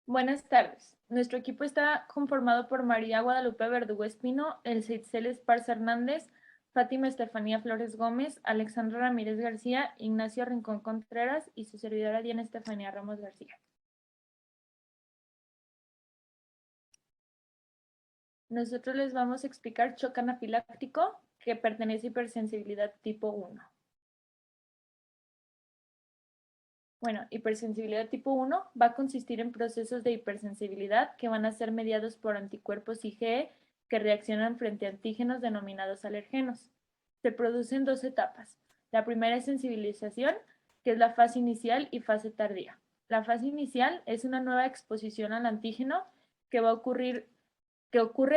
Buenas tardes. Nuestro equipo está conformado por María Guadalupe Verdugo Espino, Elseitzel Esparza Hernández, Fátima Estefanía Flores Gómez, Alexandra Ramírez García, Ignacio Rincón Contreras y su servidora Diana Estefanía Ramos García. Nosotros les vamos a explicar shock anafiláctico, que pertenece a hipersensibilidad tipo 1. Bueno, hipersensibilidad tipo 1 va a consistir en procesos de hipersensibilidad que van a ser mediados por anticuerpos IgE que reaccionan frente a antígenos denominados alergenos. Se producen dos etapas. La primera es sensibilización, que es la fase inicial y fase tardía. La fase inicial es una nueva exposición al antígeno que ocurre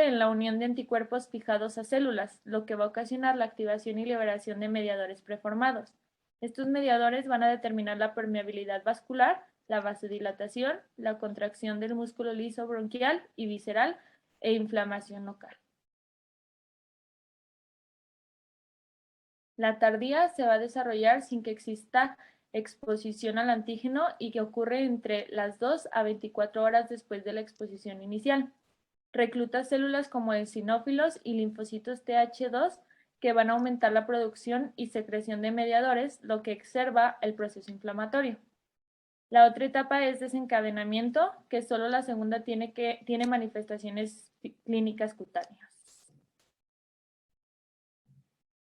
en la unión de anticuerpos fijados a células, lo que va a ocasionar la activación y liberación de mediadores preformados. Estos mediadores van a determinar la permeabilidad vascular, la vasodilatación, la contracción del músculo liso bronquial y visceral e inflamación local. La tardía se va a desarrollar sin que exista exposición al antígeno y que ocurre entre las 2 a 24 horas después de la exposición inicial. Recluta células como eosinófilos y linfocitos Th2 que van a aumentar la producción y secreción de mediadores, lo que exacerba el proceso inflamatorio. La otra etapa es desencadenamiento, que solo la segunda tiene manifestaciones clínicas cutáneas.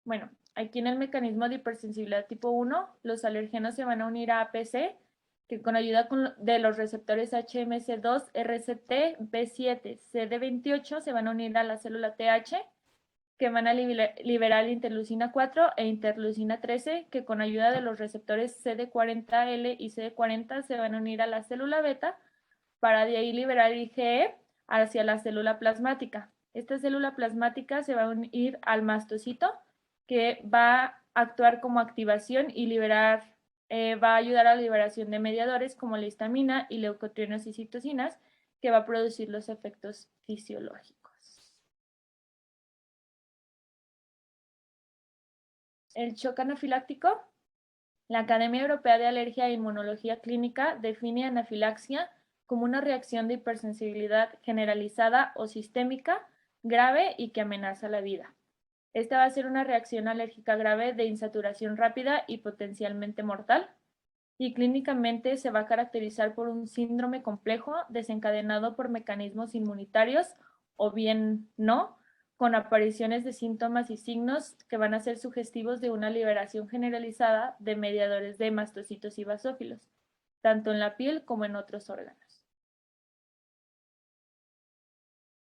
Bueno, aquí en el mecanismo de hipersensibilidad tipo 1, los alergenos se van a unir a APC, que con ayuda de los receptores HMC2, RCT, B7, CD28 se van a unir a la célula TH, que van a liberar interleucina 4 e interleucina 13, que con ayuda de los receptores CD40L y CD40 se van a unir a la célula beta para de ahí liberar IgE hacia la célula plasmática. Esta célula plasmática se va a unir al mastocito, que va a actuar como activación y va a ayudar a la liberación de mediadores como la histamina y leucotrienos y citocinas, que va a producir los efectos fisiológicos. El shock anafiláctico. La Academia Europea de Alergia e Inmunología Clínica define anafilaxia como una reacción de hipersensibilidad generalizada o sistémica grave y que amenaza la vida. Esta va a ser una reacción alérgica grave de insaturación rápida y potencialmente mortal, y clínicamente se va a caracterizar por un síndrome complejo desencadenado por mecanismos inmunitarios o bien no, con apariciones de síntomas y signos que van a ser sugestivos de una liberación generalizada de mediadores de mastocitos y basófilos, tanto en la piel como en otros órganos.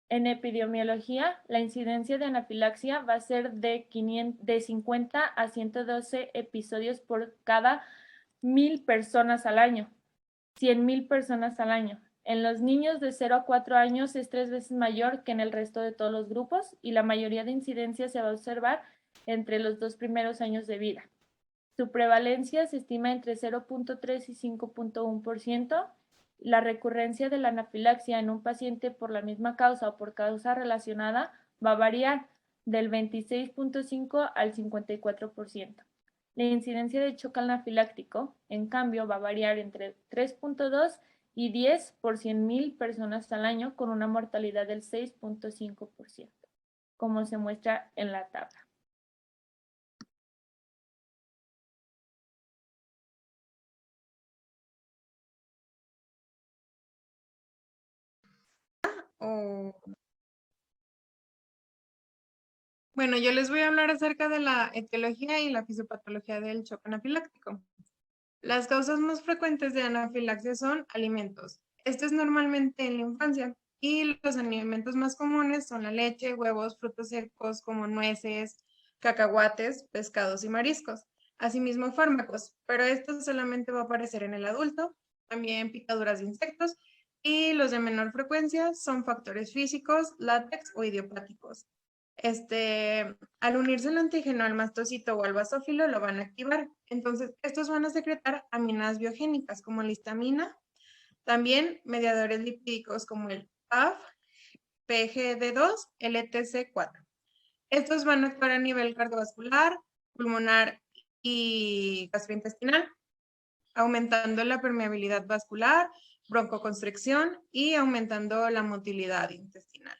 En epidemiología, la incidencia de anafilaxia va a ser de 50 a 112 episodios por cada 1,000 personas al año, 100,000 personas al año. En los niños de 0 a 4 años es 3 veces mayor que en el resto de todos los grupos y la mayoría de incidencias se va a observar entre los 2 primeros años de vida. Su prevalencia se estima entre 0.3 y 5.1%. La recurrencia de la anafilaxia en un paciente por la misma causa o por causa relacionada va a variar del 26.5 al 54%. La incidencia de shock anafiláctico, en cambio, va a variar entre 3.2 y 10 por 100,000 personas al año, con una mortalidad del 6.5%, como se muestra en la tabla. Bueno, yo les voy a hablar acerca de la etiología y la fisiopatología del shock anafiláctico. Las causas más frecuentes de anafilaxia son alimentos. Esto es normalmente en la infancia y los alimentos más comunes son la leche, huevos, frutos secos como nueces, cacahuates, pescados y mariscos. Asimismo fármacos, pero esto solamente va a aparecer en el adulto, también picaduras de insectos y los de menor frecuencia son factores físicos, látex o idiopáticos. Al unirse el antígeno al mastocito o al basófilo, lo van a activar. Entonces, estos van a secretar aminas biogénicas como la histamina, también mediadores lipídicos como el PAF, PGD2, LTC4. Estos van a actuar a nivel cardiovascular, pulmonar y gastrointestinal, aumentando la permeabilidad vascular, broncoconstricción y aumentando la motilidad intestinal.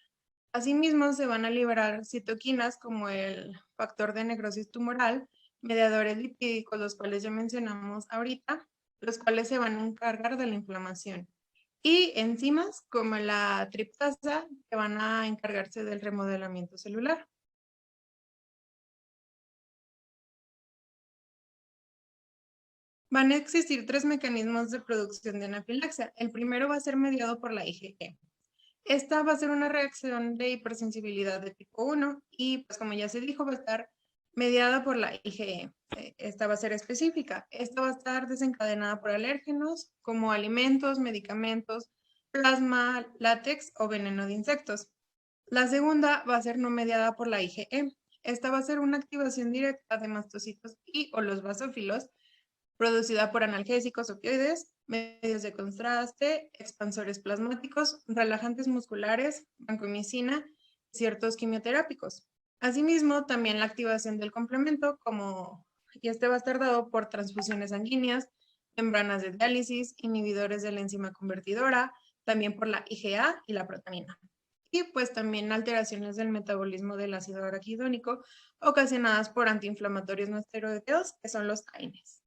Asimismo, se van a liberar citoquinas como el factor de necrosis tumoral, mediadores lipídicos, los cuales ya mencionamos ahorita, los cuales se van a encargar de la inflamación. Y enzimas como la triptasa, que van a encargarse del remodelamiento celular. Van a existir 3 mecanismos de producción de anafilaxia. El primero va a ser mediado por la IgE. Esta va a ser una reacción de hipersensibilidad de tipo 1 y, pues como ya se dijo, va a estar mediada por la IgE. Esta va a ser específica. Esta va a estar desencadenada por alérgenos como alimentos, medicamentos, plasma, látex o veneno de insectos. La segunda va a ser no mediada por la IgE. Esta va a ser una activación directa de mastocitos y o los basófilos producida por analgésicos, opioides, medios de contraste, expansores plasmáticos, relajantes musculares, vancomicina, ciertos quimioterápicos. Asimismo, también la activación del complemento, y este va a estar dado por transfusiones sanguíneas, membranas de diálisis, inhibidores de la enzima convertidora, también por la IgA y la protamina. Y pues también alteraciones del metabolismo del ácido araquidónico ocasionadas por antiinflamatorios no esteroideos, que son los AINES.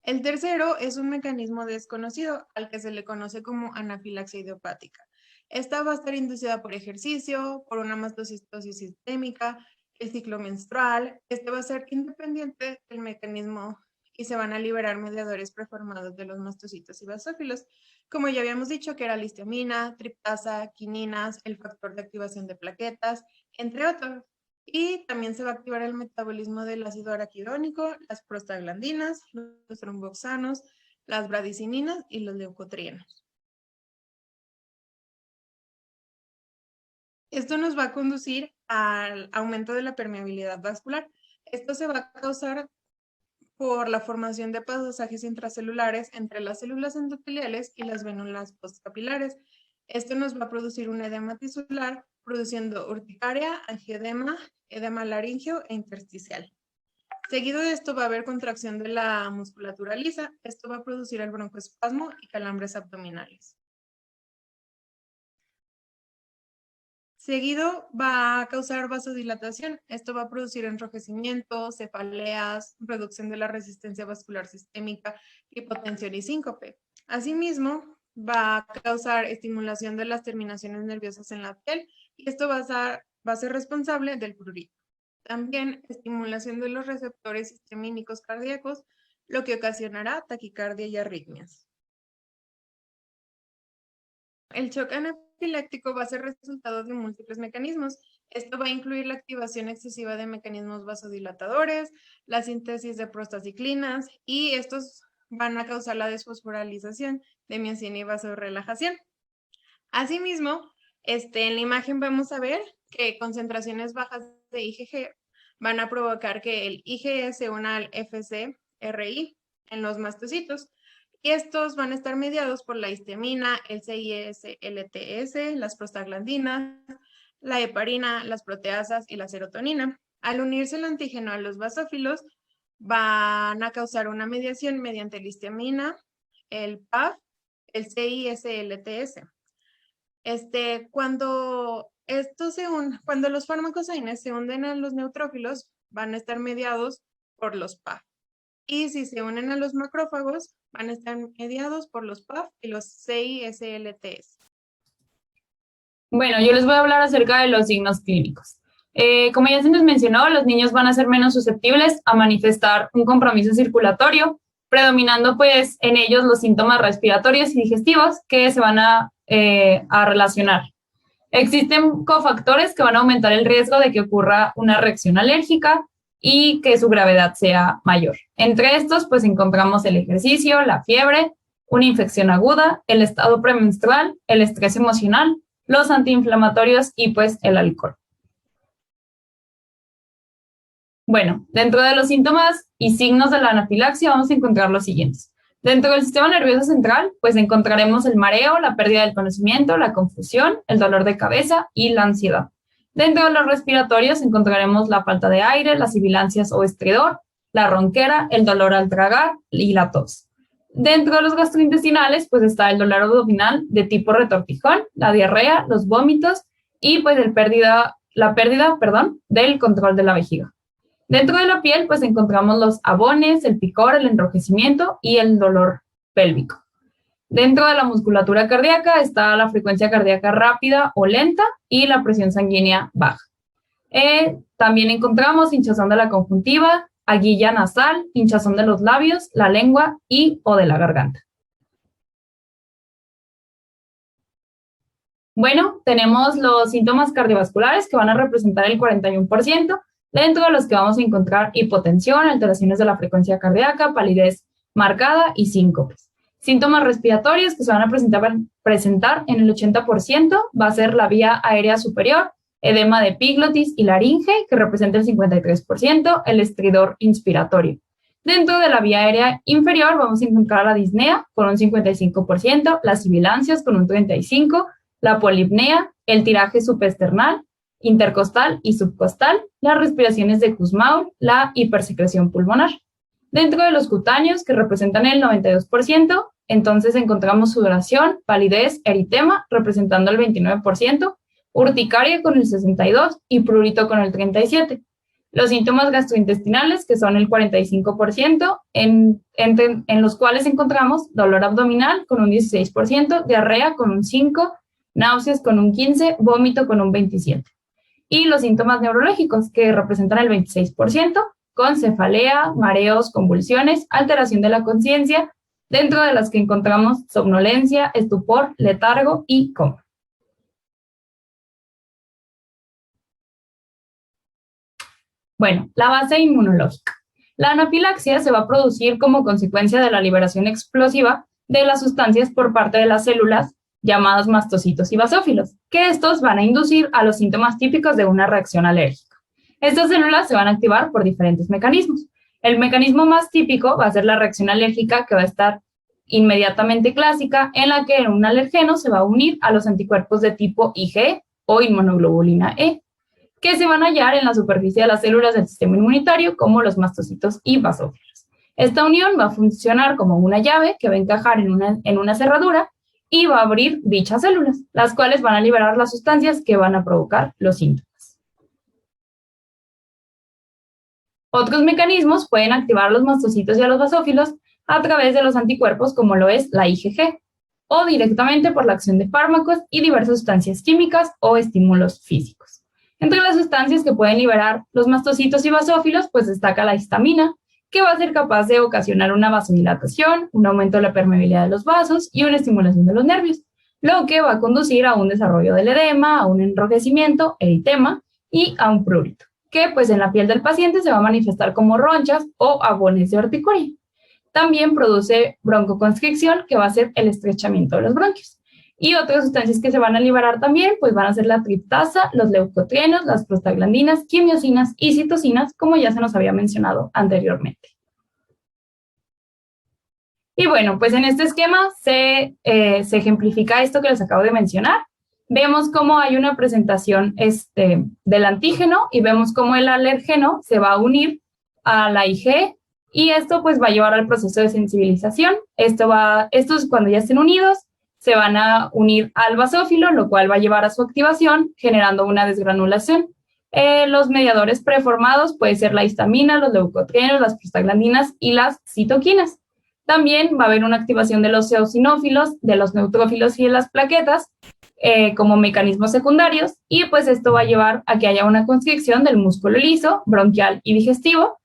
El tercero es un mecanismo desconocido al que se le conoce como anafilaxia idiopática. Esta va a estar inducida por ejercicio, por una mastocistosis sistémica, el ciclo menstrual. Este va a ser independiente del mecanismo y se van a liberar mediadores preformados de los mastocitos y basófilos, como ya habíamos dicho, que era la histamina, triptasa, quininas, el factor de activación de plaquetas, entre otros. Y también se va a activar el metabolismo del ácido araquidónico, las prostaglandinas, los tromboxanos, las bradicininas y los leucotrienos. Esto nos va a conducir al aumento de la permeabilidad vascular. Esto se va a causar por la formación de pasajes intracelulares entre las células endoteliales y las vénulas postcapilares. Esto nos va a producir un edema tisular, produciendo urticaria, angioedema, edema laringio e intersticial. Seguido de esto va a haber contracción de la musculatura lisa. Esto va a producir el broncoespasmo y calambres abdominales. Seguido va a causar vasodilatación. Esto va a producir enrojecimiento, cefaleas, reducción de la resistencia vascular sistémica, hipotensión y síncope. Asimismo, va a causar estimulación de las terminaciones nerviosas en la piel y esto va a ser responsable del prurito. También estimulación de los receptores histamínicos cardíacos, lo que ocasionará taquicardia y arritmias. El shock anafiláctico va a ser resultado de múltiples mecanismos. Esto va a incluir la activación excesiva de mecanismos vasodilatadores, la síntesis de prostaciclinas y estos van a causar la desfosforalización de miocina y vasorelajación. Asimismo, en la imagen vamos a ver que concentraciones bajas de IgG van a provocar que el IgE se una al FcRI en los mastocitos. Y estos van a estar mediados por la histamina, el CIS-LTS, las prostaglandinas, la heparina, las proteasas y la serotonina. Al unirse el antígeno a los basófilos, van a causar una mediación mediante la histamina, el PAF, el CIS-LTS. Cuando los fármacos AINES se unen a los neutrófilos, van a estar mediados por los PAF. Y si se unen a los macrófagos, van a estar mediados por los PAF y los CISLTS. Bueno, yo les voy a hablar acerca de los signos clínicos. Como ya se nos mencionó, los niños van a ser menos susceptibles a manifestar un compromiso circulatorio, predominando pues en ellos los síntomas respiratorios y digestivos que se van a relacionar. Existen cofactores que van a aumentar el riesgo de que ocurra una reacción alérgica y que su gravedad sea mayor. Entre estos, pues encontramos el ejercicio, la fiebre, una infección aguda, el estado premenstrual, el estrés emocional, los antiinflamatorios y pues el alcohol. Bueno, dentro de los síntomas y signos de la anafilaxia vamos a encontrar los siguientes. Dentro del sistema nervioso central, pues encontraremos el mareo, la pérdida del conocimiento, la confusión, el dolor de cabeza y la ansiedad. Dentro de los respiratorios encontraremos la falta de aire, las sibilancias o estridor, la ronquera, el dolor al tragar y la tos. Dentro de los gastrointestinales, pues está el dolor abdominal de tipo retortijón, la diarrea, los vómitos y pues la pérdida, del control de la vejiga. Dentro de la piel, pues encontramos los abones, el picor, el enrojecimiento y el dolor pélvico. Dentro de la musculatura cardíaca está la frecuencia cardíaca rápida o lenta y la presión sanguínea baja. También encontramos hinchazón de la conjuntiva, aguilla nasal, hinchazón de los labios, la lengua y o de la garganta. Bueno, tenemos los síntomas cardiovasculares que van a representar el 41%, dentro de los que vamos a encontrar hipotensión, alteraciones de la frecuencia cardíaca, palidez marcada y síncopes. Síntomas respiratorios que se van a presentar en el 80% va a ser la vía aérea superior, edema de epiglotis y laringe, que representa el 53%, el estridor inspiratorio. Dentro de la vía aérea inferior vamos a encontrar la disnea con un 55%, las sibilancias con un 35%, la polipnea, el tiraje subesternal, intercostal y subcostal, las respiraciones de Kussmaul, la hipersecreción pulmonar. Dentro de los cutáneos, que representan el 92%, entonces encontramos sudoración, palidez, eritema, representando el 29%, urticaria con el 62% y prurito con el 37%. Los síntomas gastrointestinales, que son el 45%, en los cuales encontramos dolor abdominal con un 16%, diarrea con un 5%, náuseas con un 15%, vómito con un 27%. Y los síntomas neurológicos, que representan el 26%, con cefalea, mareos, convulsiones, alteración de la conciencia, dentro de las que encontramos somnolencia, estupor, letargo y coma. Bueno, la base inmunológica. La anafilaxia se va a producir como consecuencia de la liberación explosiva de las sustancias por parte de las células llamadas mastocitos y basófilos, que estos van a inducir a los síntomas típicos de una reacción alérgica. Estas células se van a activar por diferentes mecanismos. El mecanismo más típico va a ser la reacción alérgica, que va a estar inmediatamente clásica, en la que un alergeno se va a unir a los anticuerpos de tipo IgE o inmunoglobulina E, que se van a hallar en la superficie de las células del sistema inmunitario, como los mastocitos y basófilos. Esta unión va a funcionar como una llave que va a encajar en una cerradura y va a abrir dichas células, las cuales van a liberar las sustancias que van a provocar los síntomas. Otros mecanismos pueden activar a los mastocitos y a los basófilos a través de los anticuerpos, como lo es la IgG, o directamente por la acción de fármacos y diversas sustancias químicas o estímulos físicos. Entre las sustancias que pueden liberar los mastocitos y basófilos, pues destaca la histamina, que va a ser capaz de ocasionar una vasodilatación, un aumento de la permeabilidad de los vasos y una estimulación de los nervios, lo que va a conducir a un desarrollo del edema, a un enrojecimiento, eritema y a un prurito, que pues en la piel del paciente se va a manifestar como ronchas o abones de urticaria. También produce broncoconstricción, que va a ser el estrechamiento de los bronquios. Y otras sustancias que se van a liberar también, pues van a ser la triptasa, los leucotrienos, las prostaglandinas, quimiosinas y citocinas, como ya se nos había mencionado anteriormente. Y bueno, pues en este esquema se ejemplifica esto que les acabo de mencionar. Vemos cómo hay una presentación del antígeno y vemos cómo el alergeno se va a unir a la IgE y esto pues va a llevar al proceso de sensibilización. Estos cuando ya estén unidos, se van a unir al basófilo, lo cual va a llevar a su activación, generando una desgranulación. Los mediadores preformados pueden ser la histamina, los leucotrienos, las prostaglandinas y las citoquinas. También va a haber una activación de los eosinófilos, de los neutrófilos y de las plaquetas como mecanismos secundarios, y pues esto va a llevar a que haya una constricción del músculo liso, bronquial y digestivo.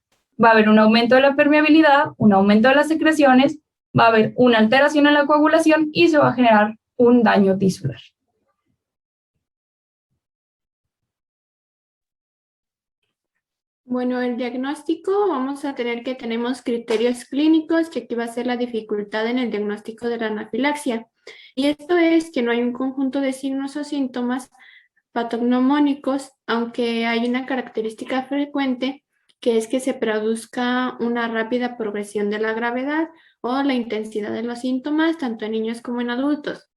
Va a haber un aumento de la permeabilidad, un aumento de las secreciones, va a haber una alteración en la coagulación y se va a generar un daño tisular. Bueno, el diagnóstico vamos a tener que tenemos criterios clínicos, que aquí va a ser la dificultad en el diagnóstico de la anafilaxia. Y esto es que no hay un conjunto de signos o síntomas patognomónicos, aunque hay una característica frecuente, que es que se produzca una rápida progresión de la gravedad o la intensidad de los síntomas, tanto en niños como en adultos.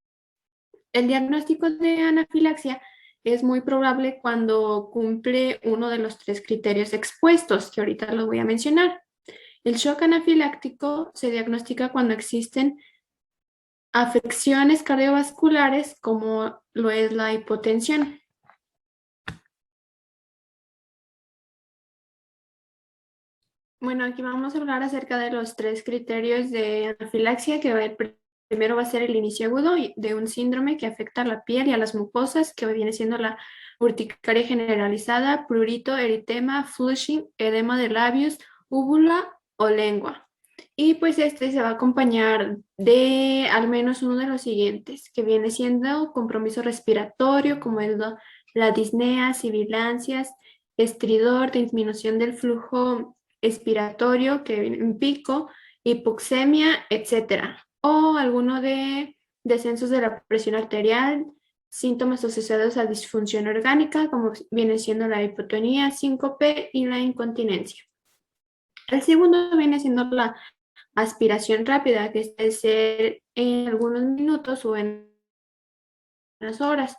El diagnóstico de anafilaxia es muy probable cuando cumple uno de los 3 criterios expuestos, que ahorita los voy a mencionar. El shock anafiláctico se diagnostica cuando existen afecciones cardiovasculares como lo es la hipotensión. Bueno, aquí vamos a hablar acerca de los 3 criterios de anafilaxia, que primero va a ser el inicio agudo de un síndrome que afecta a la piel y a las mucosas, que viene siendo la urticaria generalizada, prurito, eritema, flushing, edema de labios, úvula o lengua. Y pues este se va a acompañar de al menos uno de los siguientes, que viene siendo compromiso respiratorio, como la disnea, sibilancias, estridor, disminución del flujo expiratorio, que viene en pico, hipoxemia, etcétera. O alguno de descensos de la presión arterial, síntomas asociados a disfunción orgánica, como viene siendo la hipotonía, síncope y la incontinencia. El segundo viene siendo la aspiración rápida, que puede ser en algunos minutos o en unas horas.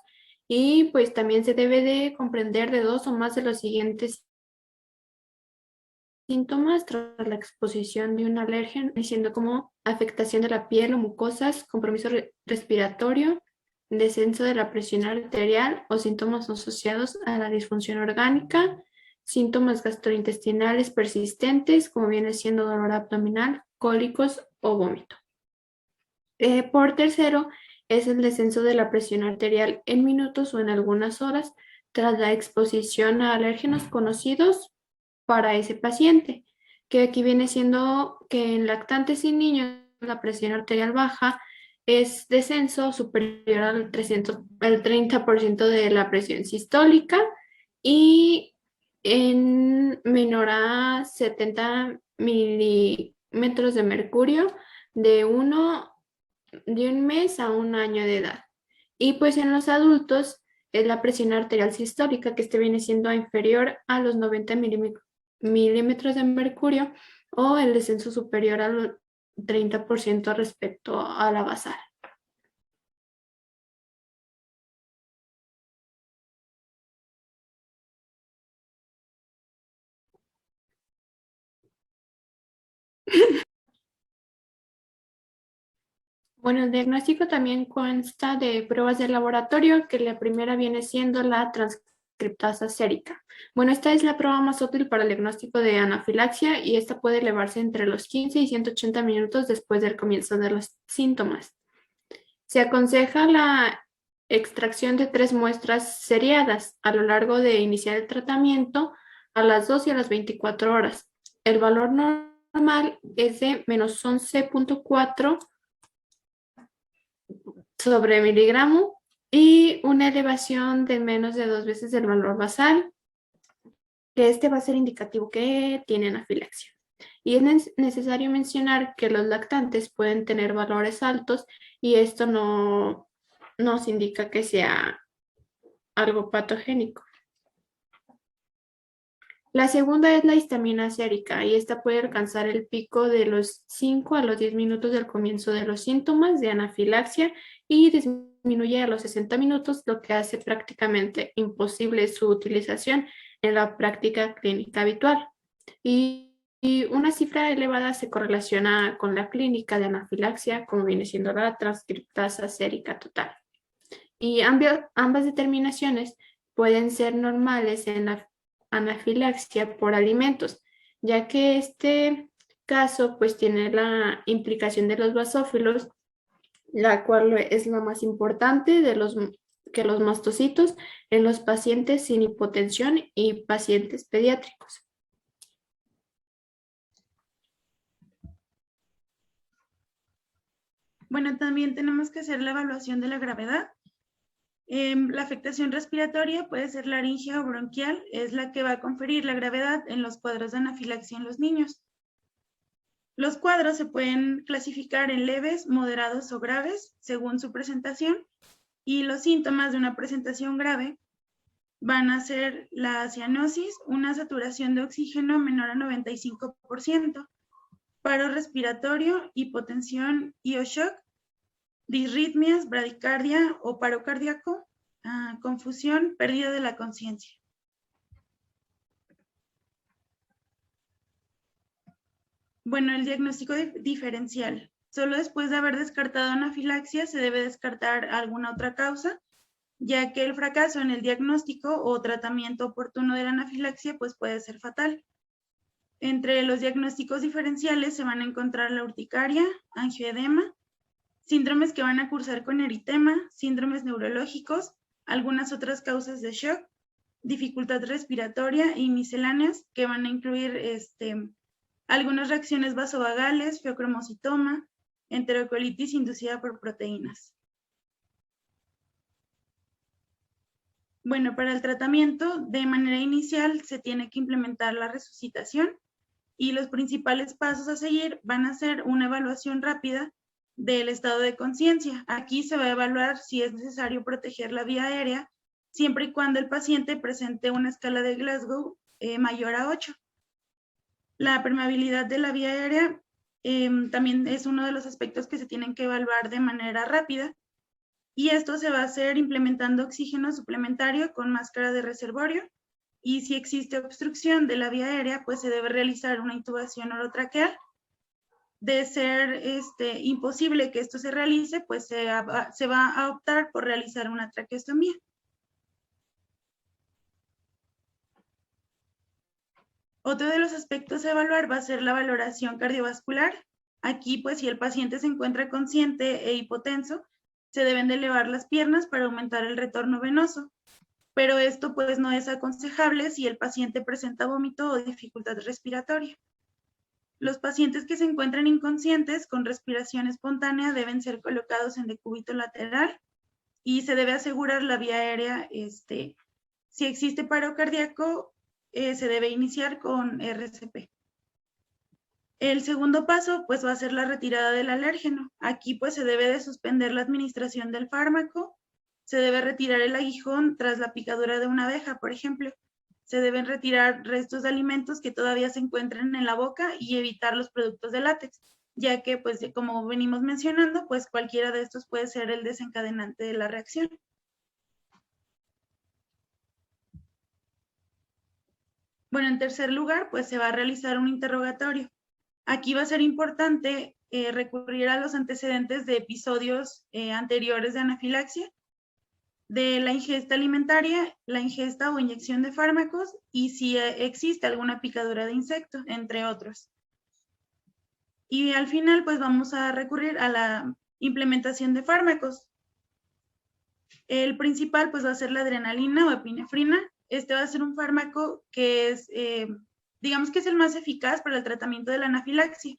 Y pues también se debe de comprender de 2 o más de los siguientes síntomas tras la exposición de un alérgeno, siendo como afectación de la piel o mucosas, compromiso respiratorio, descenso de la presión arterial o síntomas asociados a la disfunción orgánica, síntomas gastrointestinales persistentes, como viene siendo dolor abdominal, cólicos o vómito. Por tercero, es el descenso de la presión arterial en minutos o en algunas horas tras la exposición a alérgenos conocidos para ese paciente, que aquí viene siendo que en lactantes y niños la presión arterial baja es descenso superior al 30% de la presión sistólica y en menor a 70 milímetros de mercurio de un mes a un año de edad. Y pues en los adultos es la presión arterial sistólica, que este viene siendo inferior a los 90 milímetros de mercurio o el descenso superior al 30% respecto a la basal. Bueno, el diagnóstico también consta de pruebas de laboratorio, que la primera viene siendo la transcriptasa sérica. Bueno, esta es la prueba más útil para el diagnóstico de anafilaxia y esta puede elevarse entre los 15 y 180 minutos después del comienzo de los síntomas. Se aconseja la extracción de 3 muestras seriadas a lo largo de iniciar el tratamiento a las 2 y a las 24 horas. El valor normal es de menos 11.4 sobre miligramo y una elevación de menos de 2 veces el valor basal, que este va a ser indicativo que tienen anafilaxia. Y es necesario mencionar que los lactantes pueden tener valores altos y esto no nos indica que sea algo patogénico. La segunda es la histamina sérica y esta puede alcanzar el pico de los 5 a los 10 minutos del comienzo de los síntomas de anafilaxia y disminuye a los 60 minutos, lo que hace prácticamente imposible su utilización en la práctica clínica habitual. Y una cifra elevada se correlaciona con la clínica de anafilaxia, como viene siendo la transcriptasa sérica total. Y ambas determinaciones pueden ser normales en la anafilaxia por alimentos, ya que este caso pues tiene la implicación de los basófilos, la cual es la más importante de los mastocitos en los pacientes sin hipotensión y pacientes pediátricos. Bueno, también tenemos que hacer la evaluación de la gravedad. La afectación respiratoria puede ser laríngea o bronquial, es la que va a conferir la gravedad en los cuadros de anafilaxia en los niños. Los cuadros se pueden clasificar en leves, moderados o graves según su presentación y los síntomas de una presentación grave van a ser la cianosis, una saturación de oxígeno menor a 95%, paro respiratorio, hipotensión y o shock, disritmias, bradicardia o paro cardíaco, confusión, pérdida de la conciencia. Bueno, el diagnóstico diferencial. Solo después de haber descartado anafilaxia se debe descartar alguna otra causa, ya que el fracaso en el diagnóstico o tratamiento oportuno de la anafilaxia pues puede ser fatal. Entre los diagnósticos diferenciales se van a encontrar la urticaria, angioedema, síndromes que van a cursar con eritema, síndromes neurológicos, algunas otras causas de shock, dificultad respiratoria y misceláneas que van a incluir algunas reacciones vasovagales, feocromocitoma, enterocolitis inducida por proteínas. Bueno, para el tratamiento, de manera inicial se tiene que implementar la resucitación y los principales pasos a seguir van a ser una evaluación rápida del estado de conciencia. Aquí se va a evaluar si es necesario proteger la vía aérea, siempre y cuando el paciente presente una escala de Glasgow mayor a 8. La permeabilidad de la vía aérea también es uno de los aspectos que se tienen que evaluar de manera rápida, y esto se va a hacer implementando oxígeno suplementario con máscara de reservorio, y si existe obstrucción de la vía aérea, pues se debe realizar una intubación orotraqueal. De ser imposible que esto se realice, pues se va a optar por realizar una traqueostomía. Otro de los aspectos a evaluar va a ser la valoración cardiovascular. Aquí, pues, si el paciente se encuentra consciente e hipotenso, se deben de elevar las piernas para aumentar el retorno venoso. Pero esto, pues, no es aconsejable si el paciente presenta vómito o dificultad respiratoria. Los pacientes que se encuentran inconscientes con respiración espontánea deben ser colocados en decúbito lateral y se debe asegurar la vía aérea. Si existe paro cardíaco, se debe iniciar con RCP. El segundo paso, pues, va a ser la retirada del alérgeno. Aquí, pues, se debe de suspender la administración del fármaco, se debe retirar el aguijón tras la picadura de una abeja, por ejemplo. Se deben retirar restos de alimentos que todavía se encuentren en la boca y evitar los productos de látex, ya que, pues, como venimos mencionando, pues cualquiera de estos puede ser el desencadenante de la reacción. Bueno, en tercer lugar, pues se va a realizar un interrogatorio. Aquí va a ser importante recurrir a los antecedentes de episodios anteriores de anafilaxia, de la ingesta alimentaria, la ingesta o inyección de fármacos y si existe alguna picadura de insecto, entre otros. Y al final, pues vamos a recurrir a la implementación de fármacos. El principal, pues va a ser la adrenalina o epinefrina. Este va a ser un fármaco que es, digamos que es el más eficaz para el tratamiento de la anafilaxia.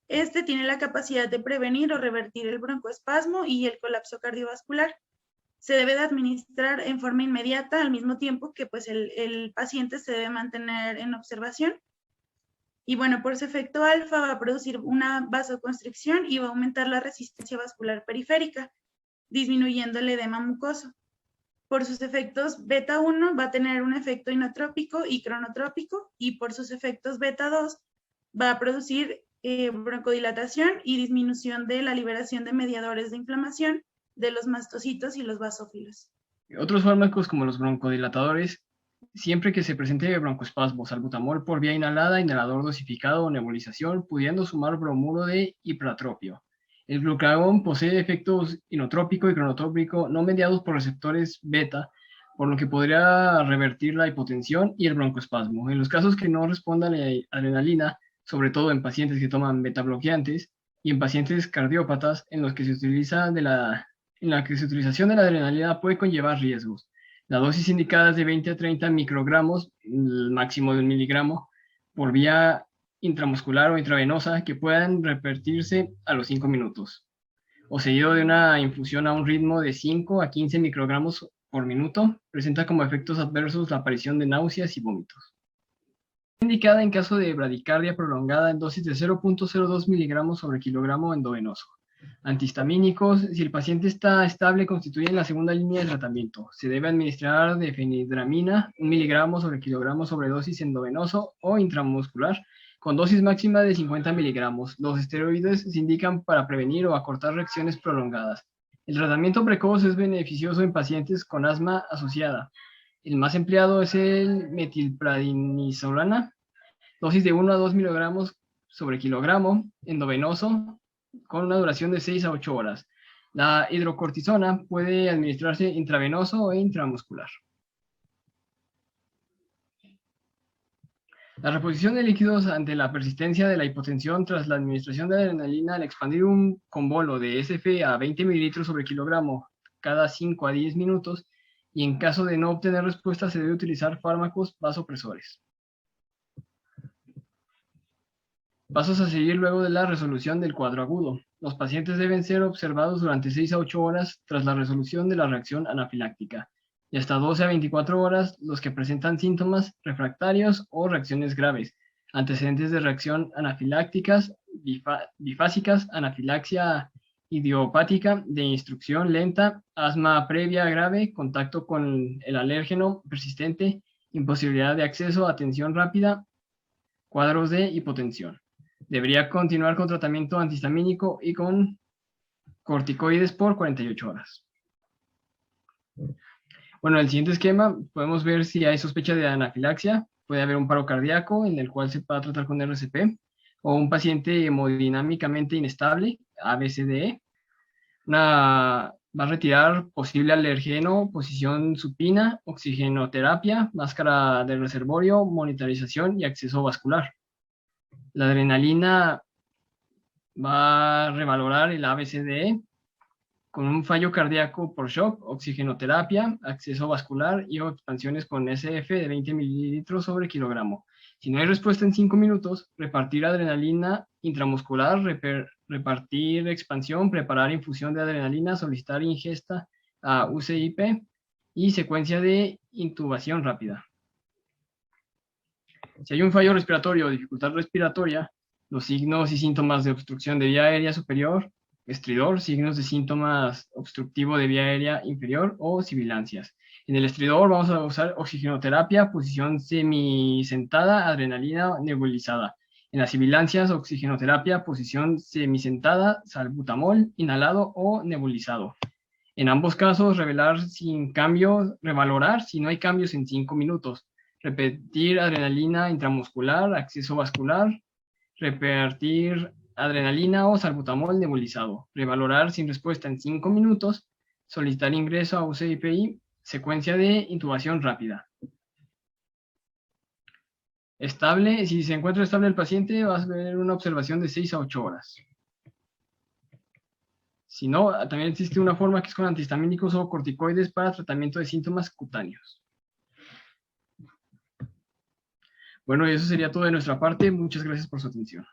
Este tiene la capacidad de prevenir o revertir el broncoespasmo y el colapso cardiovascular. Se debe de administrar en forma inmediata, al mismo tiempo que, pues, el paciente se debe mantener en observación. Y bueno, por su efecto alfa va a producir una vasoconstricción y va a aumentar la resistencia vascular periférica, disminuyendo el edema mucoso. Por sus efectos beta 1 va a tener un efecto inotrópico y cronotrópico, y por sus efectos beta 2 va a producir broncodilatación y disminución de la liberación de mediadores de inflamación de los mastocitos y los basófilos. Otros fármacos como los broncodilatadores, siempre que se presente broncoespasmo, salbutamol por vía inhalada, inhalador dosificado o nebulización, pudiendo sumar bromuro de hipertropio. El glucagón posee efectos inotrópico y cronotrópico no mediados por receptores beta, por lo que podría revertir la hipotensión y el broncoespasmo. En los casos que no responda la adrenalina, sobre todo en pacientes que toman beta bloqueantes y en pacientes cardiópatas en los que se utiliza en la que su utilización de la adrenalina puede conllevar riesgos. La dosis indicada es de 20 a 30 microgramos, el máximo de 1 miligramo, por vía intramuscular o intravenosa, que puedan repetirse a los 5 minutos, o seguido de una infusión a un ritmo de 5 a 15 microgramos por minuto. Presenta como efectos adversos la aparición de náuseas y vómitos. Indicada en caso de bradicardia prolongada en dosis de 0.02 miligramos sobre kilogramo endovenoso. Antihistamínicos, si el paciente está estable, constituyen la segunda línea de tratamiento. Se debe administrar de fenidramina, 1 miligramo sobre kilogramo sobre dosis endovenoso o intramuscular, con dosis máxima de 50 miligramos. Los esteroides se indican para prevenir o acortar reacciones prolongadas. El tratamiento precoz es beneficioso en pacientes con asma asociada. El más empleado es el metilprednisolona, dosis de 1 a 2 miligramos sobre kilogramo endovenoso con una duración de 6 a 8 horas. La hidrocortisona puede administrarse intravenoso o intramuscular. La reposición de líquidos ante la persistencia de la hipotensión tras la administración de adrenalina al expandir un combolo de SF a 20 mililitros sobre kilogramo cada 5 a 10 minutos, y en caso de no obtener respuesta se debe utilizar fármacos vasopresores. Pasos a seguir luego de la resolución del cuadro agudo. Los pacientes deben ser observados durante 6 a 8 horas tras la resolución de la reacción anafiláctica, y hasta 12 a 24 horas los que presentan síntomas refractarios o reacciones graves, antecedentes de reacción anafilácticas, bifásicas, anafilaxia idiopática de instrucción lenta, asma previa grave, contacto con el alérgeno persistente, imposibilidad de acceso a atención rápida, cuadros de hipotensión. Debería continuar con tratamiento antihistamínico y con corticoides por 48 horas. Bueno, en el siguiente esquema podemos ver si hay sospecha de anafilaxia. Puede haber un paro cardíaco en el cual se va a tratar con RCP, o un paciente hemodinámicamente inestable, ABCDE. Va a retirar posible alergeno, posición supina, oxigenoterapia, máscara de reservorio, monitorización y acceso vascular. La adrenalina va a revalorar el ABCDE con un fallo cardíaco por shock, oxigenoterapia, acceso vascular y expansiones con SF de 20 mililitros sobre kilogramo. Si no hay respuesta en 5 minutos, repartir adrenalina intramuscular, repartir expansión, preparar infusión de adrenalina, solicitar ingesta a UCIP y secuencia de intubación rápida. Si hay un fallo respiratorio o dificultad respiratoria, los signos y síntomas de obstrucción de vía aérea superior, estridor, signos de síntomas obstructivo de vía aérea inferior o sibilancias. En el estridor vamos a usar oxigenoterapia, posición semisentada, adrenalina nebulizada. En las sibilancias, oxigenoterapia, posición semisentada, salbutamol, inhalado o nebulizado. En ambos casos, revalorar si no hay cambios en 5 minutos. Repetir adrenalina intramuscular, acceso vascular, repetir adrenalina o salbutamol nebulizado. Revalorar sin respuesta en 5 minutos, solicitar ingreso a UCIPI, secuencia de intubación rápida. Estable, si se encuentra estable el paciente, va a haber una observación de 6 a 8 horas. Si no, también existe una forma que es con antihistamínicos o corticoides para tratamiento de síntomas cutáneos. Bueno, y eso sería todo de nuestra parte. Muchas gracias por su atención.